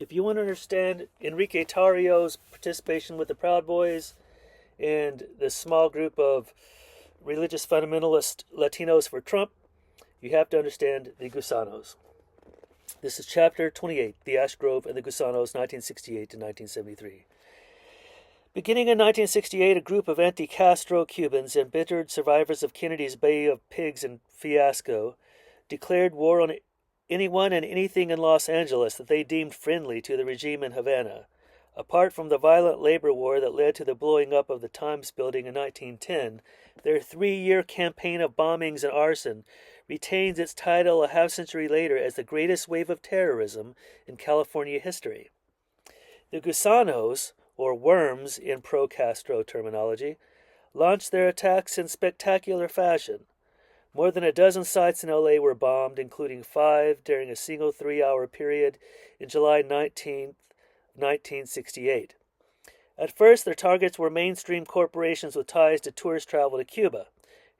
If you want to understand Enrique Tarrio's participation with the Proud Boys and the small group of religious fundamentalist Latinos for Trump, you have to understand the Gusanos. This is chapter 28, The Ash Grove and the Gusanos, 1968 to 1973. Beginning in 1968, a group of anti-Castro Cubans, embittered survivors of Kennedy's Bay of Pigs and fiasco, declared war on anyone and anything in Los Angeles that they deemed friendly to the regime in Havana. Apart from the violent labor war that led to the blowing up of the Times building in 1910, their 3-year campaign of bombings and arson retains its title a half-century later as the greatest wave of terrorism in California history. The Gusanos, or worms in pro-Castro terminology, launched their attacks in spectacular fashion. More than a dozen sites in LA were bombed, including 5 during a single 3-hour period in July 19th, 1968. At first, their targets were mainstream corporations with ties to tourist travel to Cuba: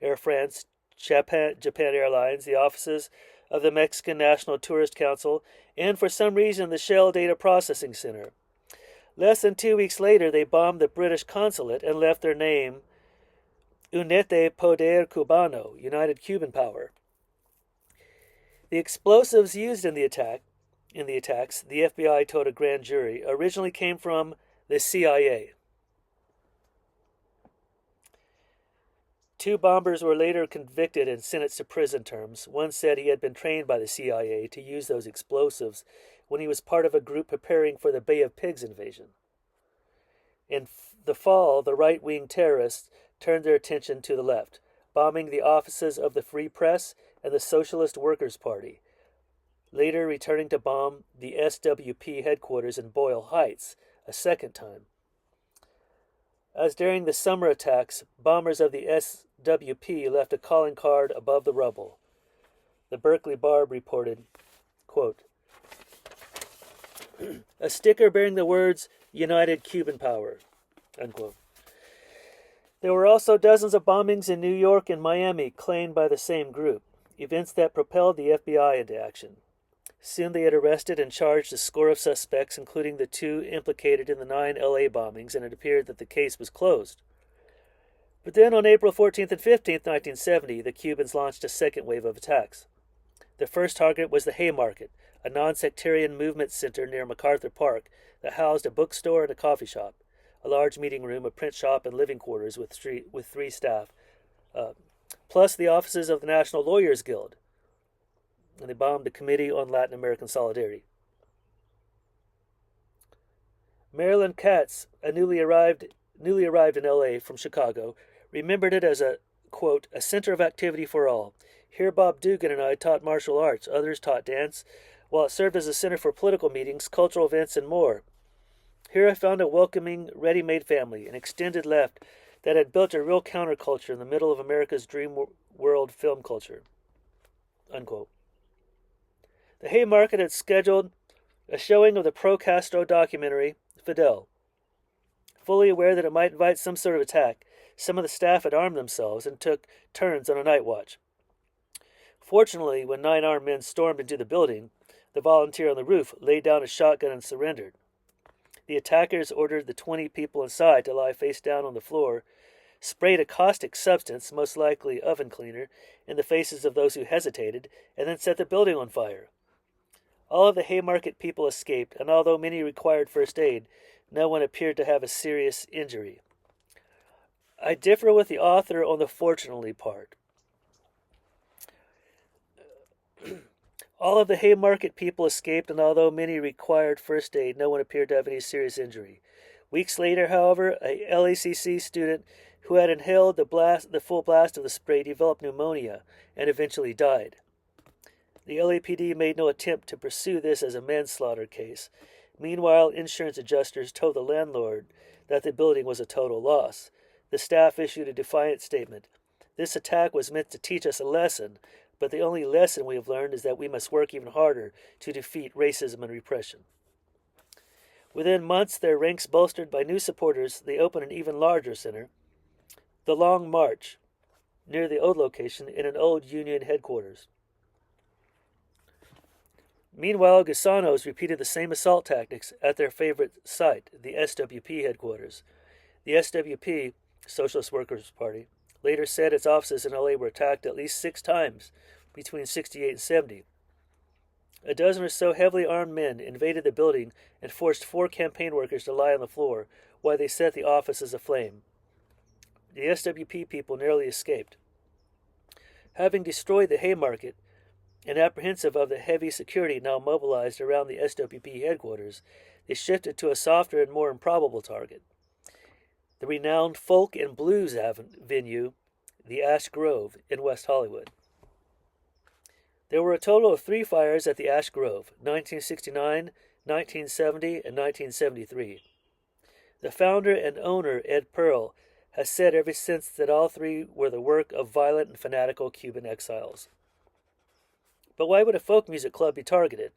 Air France, Japan Airlines, the offices of the Mexican National Tourist Council, and for some reason the Shell Data Processing Center. Less than 2 weeks later, they bombed the British consulate and left their name Unete Poder Cubano, United Cuban Power. The explosives used in the attacks, the FBI told a grand jury, originally came from the CIA. 2 bombers were later convicted and sentenced to prison terms. One said he had been trained by the CIA to use those explosives when he was part of a group preparing for the Bay of Pigs invasion. In the fall, the right-wing terrorists turned their attention to the left, bombing the offices of the Free Press and the Socialist Workers' Party, later returning to bomb the SWP headquarters in Boyle Heights a second time. As during the summer attacks, bombers of the SWP left a calling card above the rubble. The Berkeley Barb reported, quote, a sticker bearing the words, United Cuban Power, unquote. There were also dozens of bombings in New York and Miami claimed by the same group, events that propelled the FBI into action. Soon they had arrested and charged a score of suspects, including the 2 implicated in the 9 LA bombings, and it appeared that the case was closed. But then on April 14th and 15th, 1970, the Cubans launched a second wave of attacks. The first target was the Haymarket, a non-sectarian movement center near MacArthur Park that housed a bookstore and a coffee shop, a large meeting room, a print shop, and living quarters with 3 staff, plus the offices of the National Lawyers Guild. And they bombed the Committee on Latin American Solidarity. Marilyn Katz, a newly arrived in L.A. from Chicago, remembered it as a, quote, a center of activity for all. Here Bob Dugan and I taught martial arts, others taught dance, while it served as a center for political meetings, cultural events, and more. Here I found a welcoming, ready-made family, an extended left that had built a real counterculture in the middle of America's dream world film culture, unquote. The Haymarket had scheduled a showing of the pro-Castro documentary, Fidel. Fully aware that it might invite some sort of attack, some of the staff had armed themselves and took turns on a night watch. Fortunately, when 9 armed men stormed into the building, the volunteer on the roof laid down a shotgun and surrendered. The attackers ordered the 20 people inside to lie face down on the floor, sprayed a caustic substance, most likely oven cleaner, in the faces of those who hesitated, and then set the building on fire. All of the Haymarket people escaped, and although many required first aid, no one appeared to have a serious injury. I differ with the author on the fortunately part. All of the Haymarket people escaped, and although many required first aid, no one appeared to have any serious injury. Weeks later, however, a LACC student who had inhaled the full blast of the spray developed pneumonia and eventually died. The LAPD made no attempt to pursue this as a manslaughter case. Meanwhile, insurance adjusters told the landlord that the building was a total loss. The staff issued a defiant statement. This attack was meant to teach us a lesson, but the only lesson we have learned is that we must work even harder to defeat racism and repression. Within months, their ranks bolstered by new supporters, they opened an even larger center, the Long March, near the old location in an old Union headquarters. Meanwhile, Gusanos repeated the same assault tactics at their favorite site, the SWP headquarters. The SWP, Socialist Workers' Party, later said its offices in LA were attacked at least 6 times between 68 and 70. A dozen or so heavily armed men invaded the building and forced 4 campaign workers to lie on the floor while they set the offices aflame. The SWP people narrowly escaped. Having destroyed the Haymarket, and apprehensive of the heavy security now mobilized around the SWP headquarters, they shifted to a softer and more improbable target, the renowned folk and blues venue, the Ash Grove in West Hollywood. There were a total of 3 fires at the Ash Grove, 1969, 1970, and 1973. The founder and owner, Ed Pearl, has said ever since that all 3 were the work of violent and fanatical Cuban exiles. But why would a folk music club be targeted?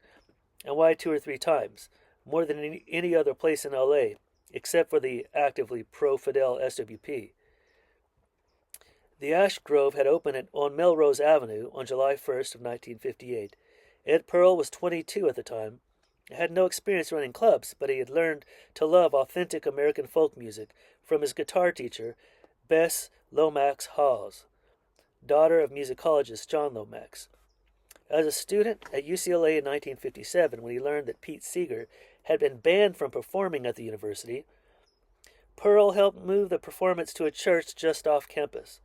And why 2 or 3 times? More than any other place in LA, except for the actively pro-Fidel SWP. The Ash Grove had opened on Melrose Avenue on July 1st of 1958. Ed Pearl was 22 at the time, had no experience running clubs, but he had learned to love authentic American folk music from his guitar teacher, Bess Lomax Hawes, daughter of musicologist John Lomax. As a student at UCLA in 1957, when he learned that Pete Seeger had been banned from performing at the university, Pearl helped move the performance to a church just off campus.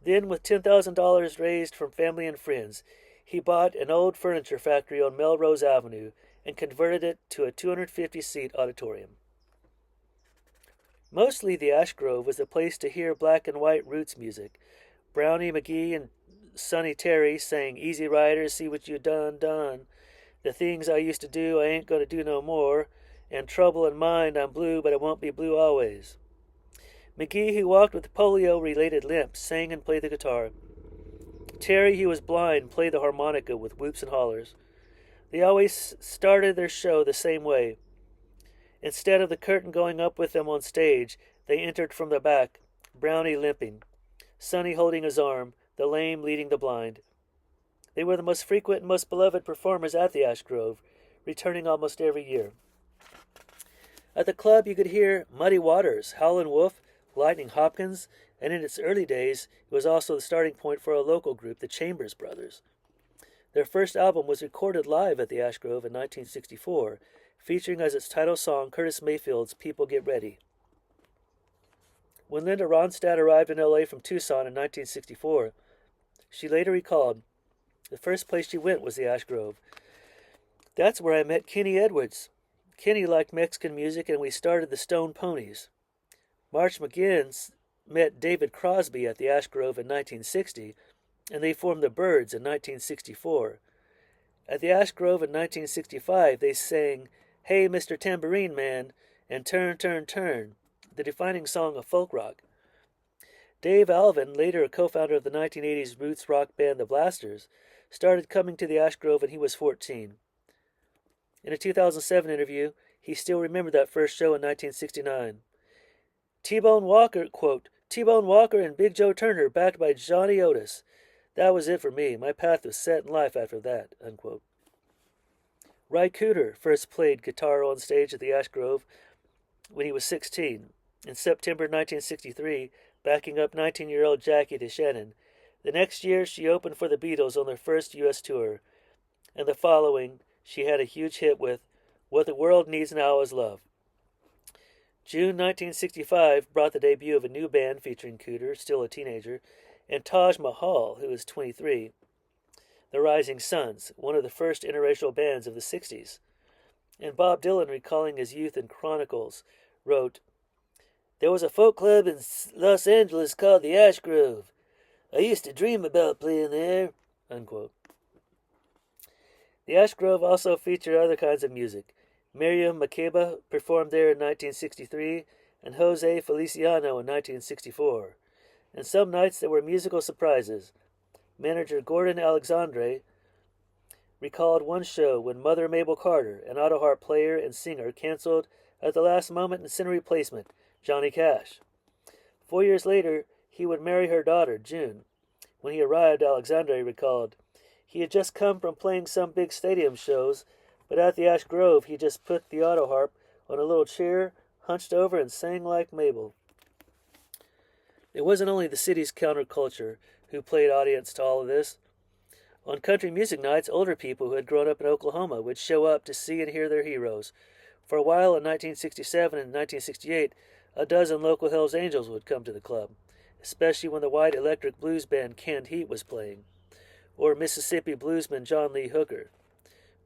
Then, with $10,000 raised from family and friends, he bought an old furniture factory on Melrose Avenue and converted it to a 250-seat auditorium. Mostly the Ash Grove was a place to hear black and white roots music. Brownie McGee and Sonny Terry sang Easy Riders, See What You Done, The Things I Used to Do, I Ain't Gonna Do No More, and Trouble in Mind, I'm Blue, but I Won't Be Blue Always. McGee, who walked with polio-related limp, sang and played the guitar. Terry, who was blind, played the harmonica with whoops and hollers. They always started their show the same way. Instead of the curtain going up with them on stage, they entered from the back, Brownie limping, Sonny holding his arm, the lame leading the blind. They were the most frequent and most beloved performers at the Ash Grove, returning almost every year. At the club you could hear Muddy Waters, Howlin' Wolf, Lightning Hopkins, and in its early days it was also the starting point for a local group, the Chambers Brothers. Their first album was recorded live at the Ash Grove in 1964, featuring as its title song Curtis Mayfield's People Get Ready. When Linda Ronstadt arrived in L.A. from Tucson in 1964, she later recalled, the first place she went was the Ash Grove. That's where I met Kenny Edwards. Kenny liked Mexican music and we started the Stone Ponies. March McGinn met David Crosby at the Ash Grove in 1960, and they formed the Byrds in 1964. At the Ash Grove in 1965, they sang Hey, Mr. Tambourine Man and Turn, Turn, Turn, the defining song of folk rock. Dave Alvin, later a co-founder of the 1980s roots rock band The Blasters, started coming to the Ash Grove when he was 14. In a 2007 interview, he still remembered that first show in 1969. T-Bone Walker, quote, T-Bone Walker and Big Joe Turner backed by Johnny Otis. That was it for me. My path was set in life after that, unquote. Ry Cooder first played guitar on stage at the Ash Grove when he was 16. In September 1963, backing up 19-year-old Jackie DeShannon. The next year, she opened for the Beatles on their first U.S. tour. And the following, she had a huge hit with What the World Needs Now Is Love. June 1965 brought the debut of a new band featuring Cooder, still a teenager, and Taj Mahal, who was 23. The Rising Suns, one of the first interracial bands of the 60s. And Bob Dylan, recalling his youth in Chronicles, wrote, There was a folk club in Los Angeles called the Ash Grove. I used to dream about playing there, unquote. The Ash Grove also featured other kinds of music. Miriam Makeba performed there in 1963, and Jose Feliciano in 1964. And some nights there were musical surprises. Manager Gordon Alexandre recalled one show when Mother Mabel Carter, an auto harp player and singer, canceled at the last moment and sent a replacement, Johnny Cash. 4 years later, he would marry her daughter, June. When he arrived, Alexandre recalled, He had just come from playing some big stadium shows, but at the Ash Grove he just put the auto harp on a little chair, hunched over, and sang like Mabel. It wasn't only the city's counterculture who played audience to all of this. On country music nights, older people who had grown up in Oklahoma would show up to see and hear their heroes. For a while in 1967 and 1968, a dozen local Hells Angels would come to the club, especially when the white electric blues band Canned Heat was playing, or Mississippi bluesman John Lee Hooker.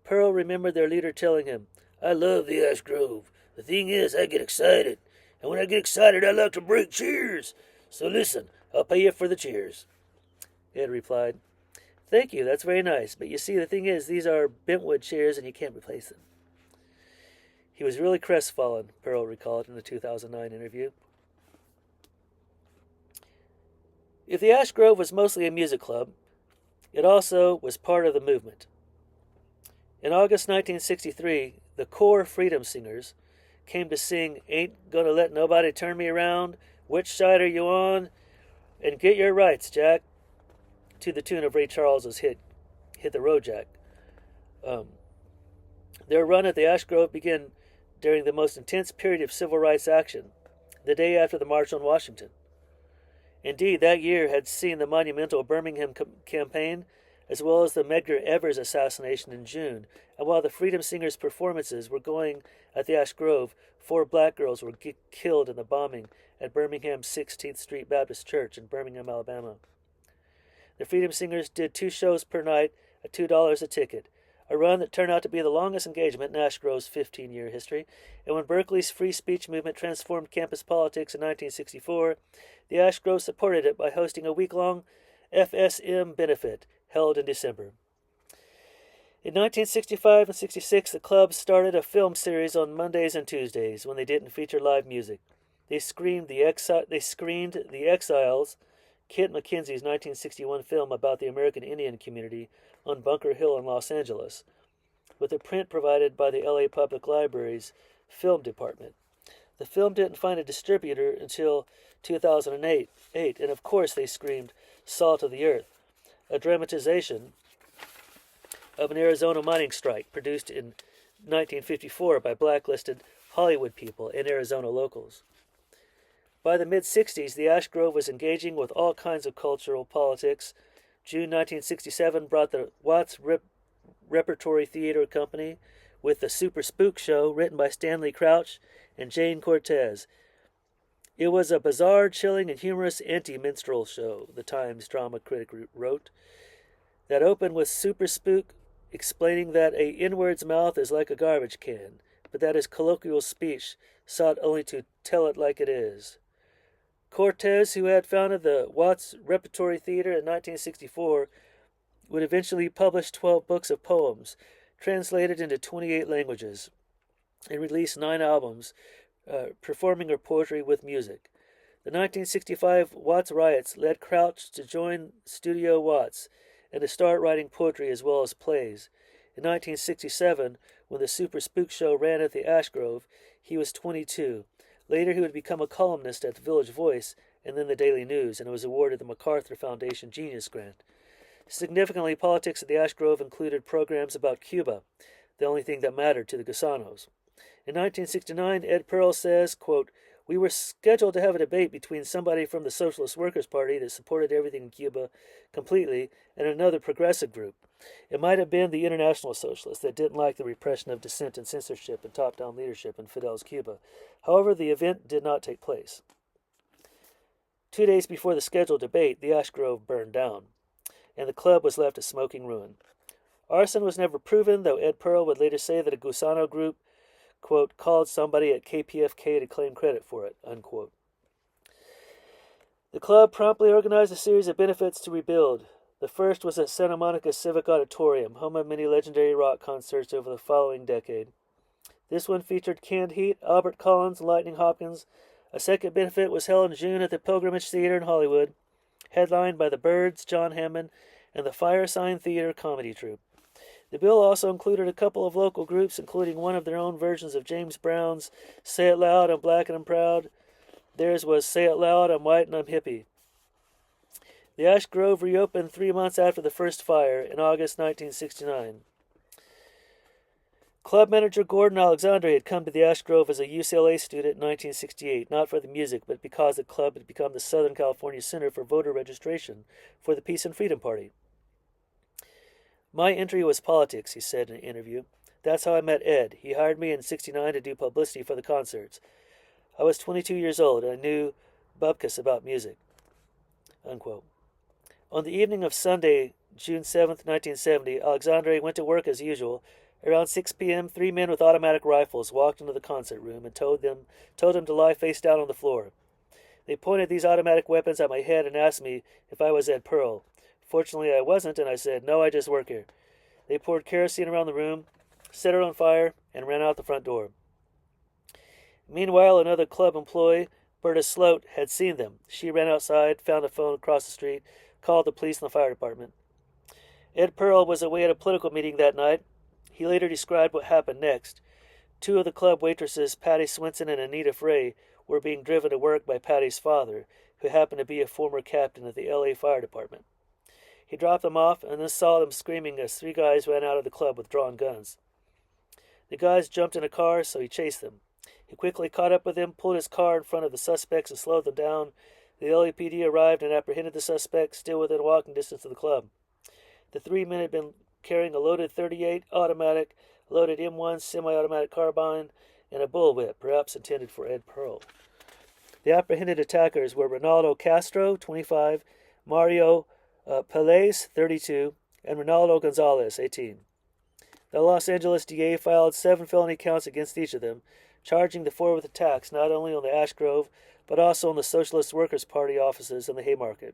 Pearl remembered their leader telling him, "I love the Ash Grove. The thing is, I get excited, and when I get excited, I like to break cheers. So listen, I'll pay you for the cheers." Ed replied, "Thank you, that's very nice, but you see, the thing is, these are bentwood chairs and you can't replace them." He was really crestfallen, Pearl recalled in a 2009 interview. If the Ash Grove was mostly a music club, it also was part of the movement. In August 1963, the Core Freedom Singers came to sing "Ain't Gonna Let Nobody Turn Me Around," "Which Side Are You On?" and "Get Your Rights, Jack," to the tune of Ray Charles's hit the Road Jack. Their run at the Ash Grove began during the most intense period of civil rights action, the day after the March on Washington. Indeed, that year had seen the monumental Birmingham campaign, as well as the Medgar Evers assassination in June, and while the Freedom Singers' performances were going at the Ash Grove, 4 black girls were killed in the bombing at Birmingham's 16th Street Baptist Church in Birmingham, Alabama. The Freedom Singers did 2 shows per night at $2 a ticket, a run that turned out to be the longest engagement in Ash Grove's 15-year history, and when Berkeley's free speech movement transformed campus politics in 1964, the Ash Grove supported it by hosting a week-long FSM benefit held in December. In 1965 and 66, the club started a film series on Mondays and Tuesdays when they didn't feature live music. They screened The Exiles, Kent McKenzie's 1961 film about the American Indian community on Bunker Hill in Los Angeles, with a print provided by the LA Public Library's film department. The film didn't find a distributor until 2008, and of course they screamed "Salt of the Earth," a dramatization of an Arizona mining strike produced in 1954 by blacklisted Hollywood people and Arizona locals. By the mid-60s, the Ash Grove was engaging with all kinds of cultural politics. June 1967 brought the Watts Repertory Theater Company with the Super Spook Show, written by Stanley Crouch and Jane Cortez. It was a bizarre, chilling, and humorous anti-minstrel show, the Times drama critic wrote, that opened with Super Spook explaining that a inward's mouth is like a garbage can, but that his colloquial speech sought only to tell it like it is. Cortez, who had founded the Watts Repertory Theater in 1964, would eventually publish 12 books of poems, translated into 28 languages, and release 9 albums, performing her poetry with music. The 1965 Watts riots led Crouch to join Studio Watts and to start writing poetry as well as plays. In 1967, when the Super Spook Show ran at the Ash Grove, he was 22. Later, he would become a columnist at the Village Voice and then the Daily News, and was awarded the MacArthur Foundation Genius Grant. Significantly, politics at the Ash Grove included programs about Cuba, the only thing that mattered to the Gusanos. In 1969, Ed Pearl says, quote, "We were scheduled to have a debate between somebody from the Socialist Workers' Party that supported everything in Cuba completely and another progressive group. It might have been the International Socialists that didn't like the repression of dissent and censorship and top-down leadership in Fidel's Cuba. However, the event did not take place." 2 days before the scheduled debate, the Ash Grove burned down, and the club was left a smoking ruin. Arson was never proven, though Ed Pearl would later say that a Gusano group, quote, "called somebody at KPFK to claim credit for it," unquote. The club promptly organized a series of benefits to rebuild. The first was at Santa Monica Civic Auditorium, home of many legendary rock concerts over the following decade. This one featured Canned Heat, Albert Collins, and Lightning Hopkins. A second benefit was held in June at the Pilgrimage Theater in Hollywood, headlined by the Byrds, John Hammond, and the Firesign Theater comedy troupe. The bill also included a couple of local groups, including one of their own versions of James Brown's "Say It Loud, I'm Black and I'm Proud." Theirs was "Say It Loud, I'm White and I'm Hippie." The Ash Grove reopened 3 months after the first fire in August 1969. Club manager Gordon Alexandre had come to the Ash Grove as a UCLA student in 1968, not for the music, but because the club had become the Southern California Center for voter registration for the Peace and Freedom Party. My entry was politics, he said in an interview. That's how I met Ed. He hired me in '69 to do publicity for the concerts. I was 22 years old and I knew bupkis about music. Unquote. On the evening of Sunday, June 7, 1970, Alexandre went to work as usual. Around 6 p.m., 3 men with automatic rifles walked into the concert room and told him to lie face down on the floor. They pointed these automatic weapons at my head and asked me if I was Ed Pearl. Fortunately, I wasn't, and I said, "No, I just work here." They poured kerosene around the room, set it on fire, and ran out the front door. Meanwhile, another club employee, Berta Sloat, had seen them. She ran outside, found a phone across the street, called the police and the fire department. Ed Pearl was away at a political meeting that night. He later described what happened next. 2 of the club waitresses, Patty Swinson and Anita Frey, were being driven to work by Patty's father, who happened to be a former captain of the L.A. Fire Department. He dropped them off and then saw them screaming as 3 guys ran out of the club with drawn guns. The guys jumped in a car, so he chased them. He quickly caught up with them, pulled his car in front of the suspects and slowed them down. The LAPD arrived and apprehended the suspects, still within walking distance of the club. The 3 men had been carrying a loaded .38 automatic, loaded M1 semi-automatic carbine, and a bullwhip, perhaps intended for Ed Pearl. The apprehended attackers were Ronaldo Castro, 25, Mario Pelez, 32, and Ronaldo Gonzalez, 18. The Los Angeles DA filed 7 felony counts against each of them, charging the 4 with attacks not only on the Ash Grove, but also on the Socialist Workers' Party offices in the Haymarket.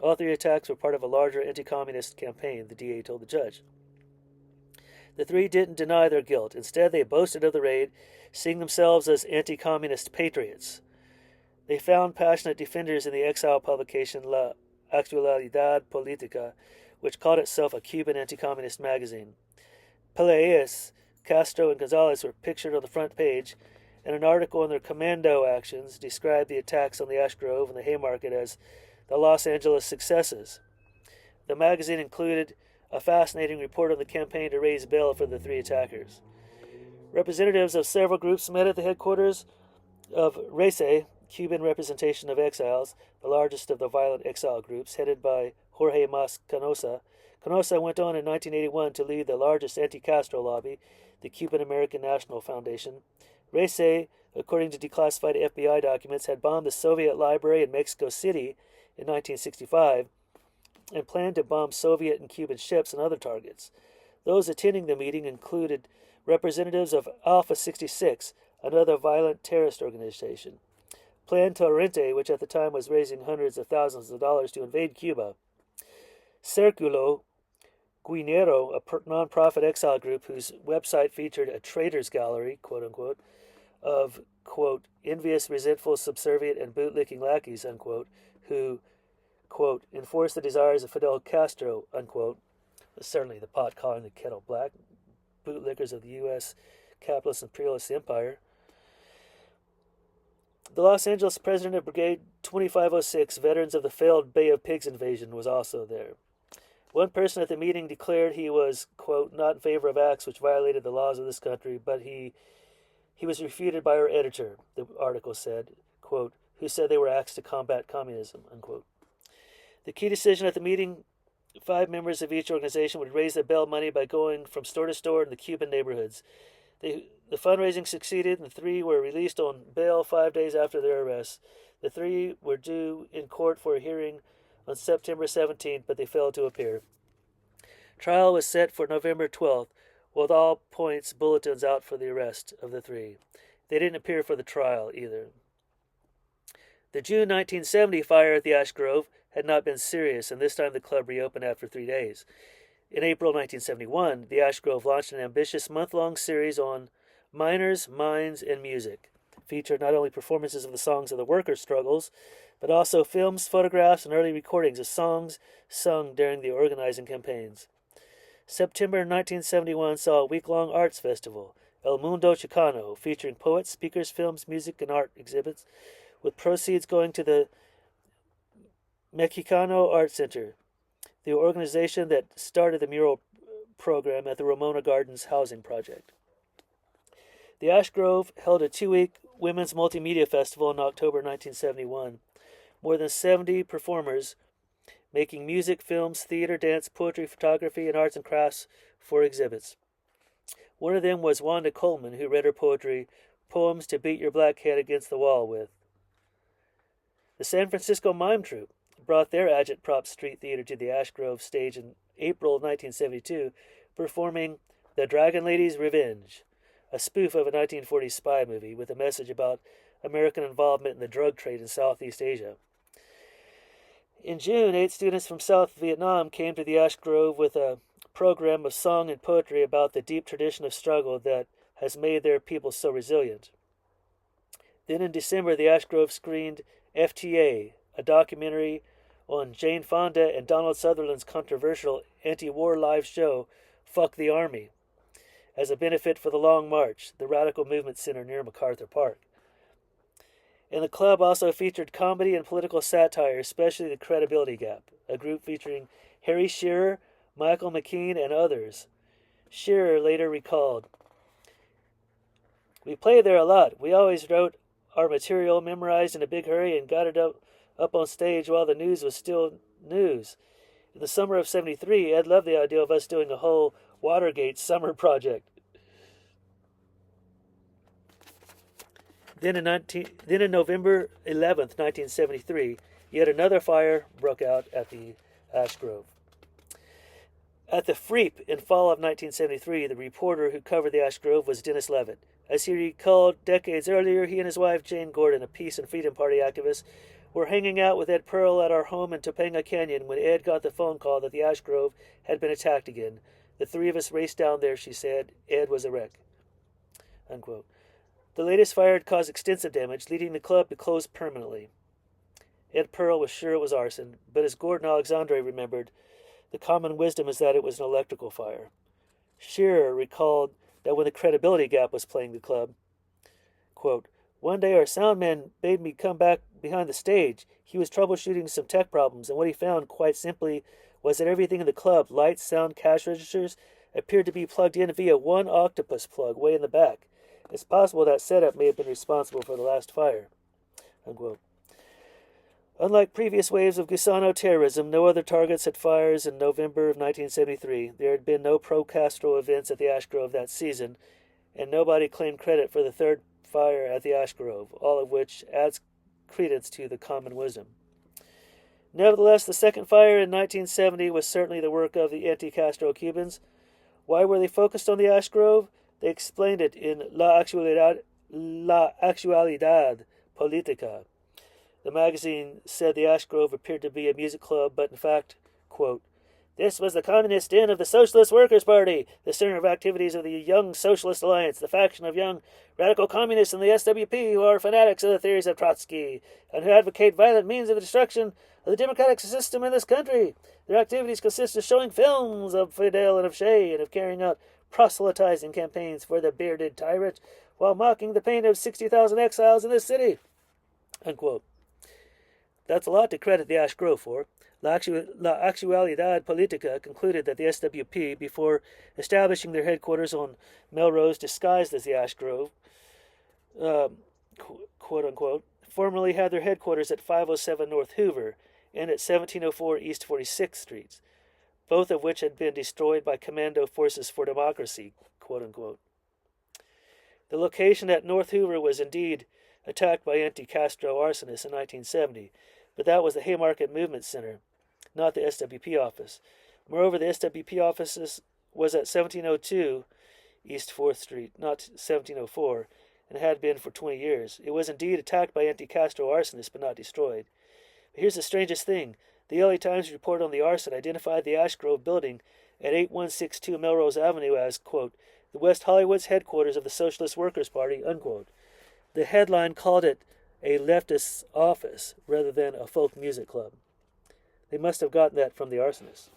All 3 attacks were part of a larger anti-communist campaign, the DA told the judge. The 3 didn't deny their guilt. Instead, they boasted of the raid, seeing themselves as anti-communist patriots. They found passionate defenders in the exile publication La Actualidad Política, which called itself a Cuban anti-communist magazine. Pelez, Castro, and Gonzalez were pictured on the front page, and an article on their commando actions described the attacks on the Ash Grove and the Haymarket as the Los Angeles successes. The magazine included a fascinating report on the campaign to raise bail for the 3 attackers. Representatives of several groups met at the headquarters of RECE, Cuban Representation of Exiles, the largest of the violent exile groups, headed by Jorge Mas Canosa. Canosa went on in 1981 to lead the largest anti-Castro lobby, the Cuban American National Foundation. RECE, according to declassified FBI documents, had bombed the Soviet library in Mexico City in 1965 and planned to bomb Soviet and Cuban ships and other targets. Those attending the meeting included representatives of Alpha 66, another violent terrorist organization, Plan Torrente, which at the time was raising hundreds of thousands of dollars to invade Cuba, Circulo Guinero, a non-profit exile group whose website featured a traitors gallery, quote-unquote, of, quote, envious, resentful, subservient, and bootlicking lackeys, unquote, who, quote, enforce the desires of Fidel Castro, unquote. Certainly the pot calling the kettle black. Bootlickers of the U.S. capitalist imperialist empire. The Los Angeles president of Brigade 2506, veterans of the failed Bay of Pigs invasion, was also there. One person at the meeting declared he was, quote, not in favor of acts which violated the laws of this country, but he was refuted by our editor, the article said, quote, who said they were acts to combat communism, unquote. The key decision at the meeting, 5 members of each organization would raise their bail money by going from store to store in the Cuban neighborhoods. The fundraising succeeded, and the 3 were released on bail 5 days after their arrest. The 3 were due in court for a hearing on September 17th, but they failed to appear. Trial was set for November 12th, with all points bulletins out for the arrest of the 3. They didn't appear for the trial either. The June 1970 fire at the Ash Grove had not been serious, and this time the club reopened after 3 days. In April 1971, the Ash Grove launched an ambitious month-long series on miners, mines, and music. It featured not only performances of the songs of the workers' struggles, but also films, photographs, and early recordings of songs sung during the organizing campaigns. September 1971 saw a week-long arts festival, El Mundo Chicano, featuring poets, speakers, films, music, and art exhibits, with proceeds going to the Mexicano Art Center, the organization that started the mural program at the Ramona Gardens housing project. The Ash Grove held a 2-week women's multimedia festival in October 1971. More than 70 performers making music, films, theater, dance, poetry, photography, and arts and crafts for exhibits. One of them was Wanda Coleman, who read her poetry, Poems to Beat Your Black Head Against the Wall With. The San Francisco Mime Troupe brought their agitprop street theater to the Ash Grove stage in April of 1972, performing The Dragon Lady's Revenge, a spoof of a 1940s spy movie with a message about American involvement in the drug trade in Southeast Asia. In June, 8 students from South Vietnam came to the Ash Grove with a program of song and poetry about the deep tradition of struggle that has made their people so resilient. Then in December, the Ash Grove screened FTA, a documentary on Jane Fonda and Donald Sutherland's controversial anti-war live show, Fuck the Army, as a benefit for the Long March, the radical movement center near MacArthur Park. And the club also featured comedy and political satire, especially The Credibility Gap, a group featuring Harry Shearer, Michael McKean, and others. Shearer later recalled, "We played there a lot. We always wrote our material, memorized in a big hurry, and got it up on stage while the news was still news. In the summer of '73, Ed loved the idea of us doing a whole Watergate summer project." Then in November 11th, 1973, yet another fire broke out at the Ash Grove. At the Freep in fall of 1973, the reporter who covered the Ash Grove was Dennis Levitt. As he recalled decades earlier, he and his wife, Jane Gordon, a Peace and Freedom Party activist, were hanging out with Ed Pearl at our home in Topanga Canyon when Ed got the phone call that the Ash Grove had been attacked again. The three of us raced down there, she said. Ed was a wreck. Unquote. The latest fire had caused extensive damage, leading the club to close permanently. Ed Pearl was sure it was arson, but as Gordon Alexandre remembered, the common wisdom is that it was an electrical fire. Shearer recalled that when the Credibility Gap was playing the club, quote, "One day our sound man made me come back behind the stage. He was troubleshooting some tech problems, and what he found, quite simply, was that everything in the club, lights, sound, cash registers, appeared to be plugged in via one octopus plug way in the back. It's possible that setup may have been responsible for the last fire." Unquote. Unlike previous waves of Gusano terrorism, no other targets had fires in November of 1973. There had been no pro-Castro events at the Ash Grove that season, and nobody claimed credit for the third fire at the Ash Grove, all of which adds credence to the common wisdom. Nevertheless, the second fire in 1970 was certainly the work of the anti-Castro Cubans. Why were they focused on the Ash Grove? They explained it in La Actualidad Política. The magazine said the Ash Grove appeared to be a music club, but in fact, quote, "This was the communist den of the Socialist Workers' Party, the center of activities of the Young Socialist Alliance, the faction of young radical communists in the SWP who are fanatics of the theories of Trotsky and who advocate violent means of the destruction of the democratic system in this country. Their activities consist of showing films of Fidel and of Che and of carrying out proselytizing campaigns for the bearded tyrant while mocking the pain of 60,000 exiles in this city." Unquote. That's a lot to credit the Ash Grove for. La Actualidad Política concluded that the SWP, before establishing their headquarters on Melrose disguised as the Ash Grove, quote-unquote, formerly had their headquarters at 507 North Hoover and at 1704 East 46th Streets, both of which had been destroyed by Commando Forces for Democracy, quote-unquote. The location at North Hoover was indeed attacked by anti-Castro arsonists in 1970, but that was the Haymarket Movement Center, not the SWP office. Moreover, the SWP office was at 1702 East 4th Street, not 1704, and had been for 20 years. It was indeed attacked by anti-Castro arsonists, but not destroyed. But here's the strangest thing. The LA Times report on the arson identified the Ash Grove building at 8162 Melrose Avenue as, quote, "the West Hollywood's headquarters of the Socialist Workers' Party," unquote. The headline called it a leftist's office rather than a folk music club. They must have gotten that from the arsonists.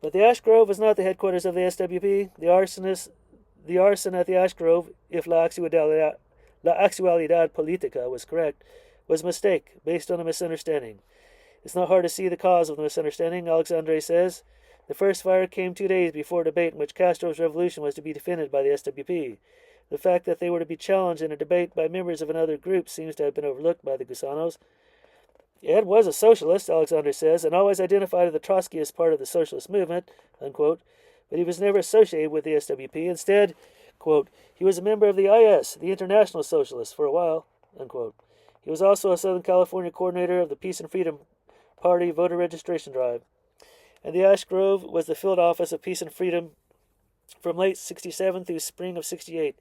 But the Ash Grove was not the headquarters of the SWP. The arson at the Ash Grove, if La Actualidad Política was correct, was a mistake, based on a misunderstanding. It's not hard to see the cause of the misunderstanding, Alexandre says. The first fire came 2 days before a debate in which Castro's revolution was to be defended by the SWP. The fact that they were to be challenged in a debate by members of another group seems to have been overlooked by the Gusanos. Ed was a socialist, Alexander says, and always identified the Trotskyist part of the socialist movement, unquote, but he was never associated with the SWP. Instead, quote, he was a member of the IS, the International Socialists, for a while, unquote. He was also a Southern California coordinator of the Peace and Freedom Party voter registration drive. And the Ash Grove was the field office of Peace and Freedom from late 67 through spring of 68.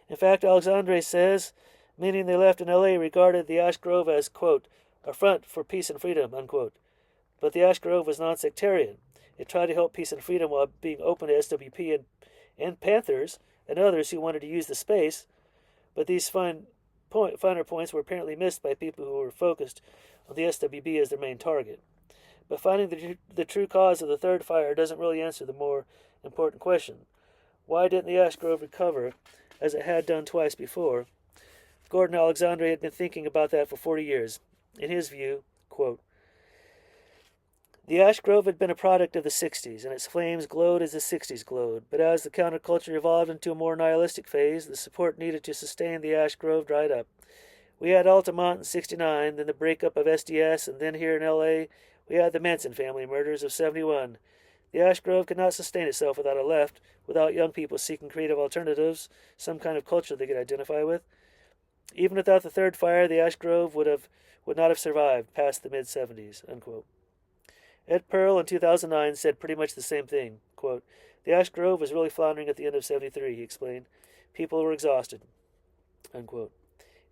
In fact, Alexandre says, meaning they left in L.A., regarded the Ash Grove as, quote, a front for peace and freedom, unquote. But the Ash Grove was non-sectarian. It tried to help peace and freedom while being open to SWP and Panthers and others who wanted to use the space, but these finer points were apparently missed by people who were focused on the SWB as their main target. But finding the true cause of the third fire doesn't really answer the more important question. Why didn't the Ash Grove recover as it had done twice before? Gordon Alexandre had been thinking about that for 40 years. In his view, quote, the Ash Grove had been a product of the 60s, and its flames glowed as the 60s glowed. But as the counterculture evolved into a more nihilistic phase, the support needed to sustain the Ash Grove dried up. We had Altamont in 69, then the breakup of SDS, and then here in L.A., we had the Manson family murders of 71. The Ash Grove could not sustain itself without a left, without young people seeking creative alternatives, some kind of culture they could identify with. Even without the third fire, the Ash Grove would not have survived past the mid-70s, unquote. Ed Pearl in 2009 said pretty much the same thing, quote, the Ash Grove was really floundering at the end of 73, he explained. People were exhausted, unquote.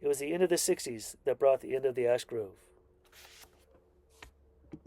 It was the end of the 60s that brought the end of the Ash Grove.